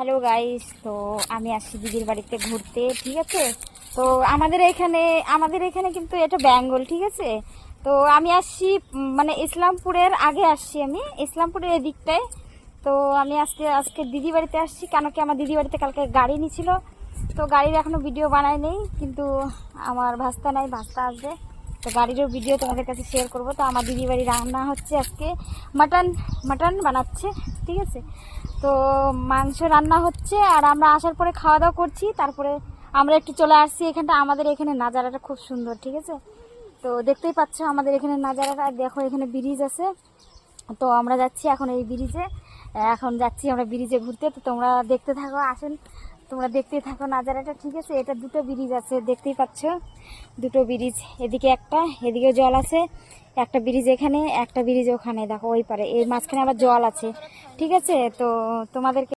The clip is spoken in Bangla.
হ্যালো গাইস, তো আমি আসছি দিদির বাড়িতে ঘুরতে, ঠিক আছে। তো আমাদের এখানে কিন্তু এটা বেঙ্গল, ঠিক আছে। তো আমি আসছি মানে ইসলামপুরের আগে আসছি, আমি ইসলামপুরের এদিকটায়। তো আমি আজকে দিদি বাড়িতে আসছি, কেন কি আমার দিদি বাড়িতে কালকে গাড়ি নিয়েছিল। তো গাড়ির এখনও ভিডিও বানাই নেই, কিন্তু আমার ভাস্তা নাই, ভাস্তা আসবে। তো গাড়িরও ভিডিও তোমাদের কাছে শেয়ার করব। তো আমার দিদি বাড়ি রান্না হচ্ছে আজকে মাটন বানাচ্ছে, ঠিক আছে। তো মাংস রান্না হচ্ছে, আর আমরা আসার পরে খাওয়া দাওয়া করছি। তারপরে আমরা একটু চলে আসছি এখানটা, আমাদের এখানে নাজারাটা খুব সুন্দর, ঠিক আছে। তো দেখতেই পাচ্ছ আমাদের এখানে নাজারাটা, দেখো এখানে ব্রিজ আছে। তো আমরা যাচ্ছি এখন এই ব্রিজে, আমরা ব্রিজে ঘুরতে। তো তোমরা দেখতে থাকো, আসেন তোমরা দেখতেই থাকো নাজারাটা, ঠিক আছে। এটা দুটো ব্রিজ আছে, দেখতেই পাচ্ছ দুটো ব্রিজ, এদিকে একটা, এদিকে জল আছে। একটা ব্রিজ এখানে, একটা ব্রিজ ওখানে, দেখো ওই পারে, এর মাঝখানে আবার জল আছে, ঠিক আছে। তো তোমাদেরকে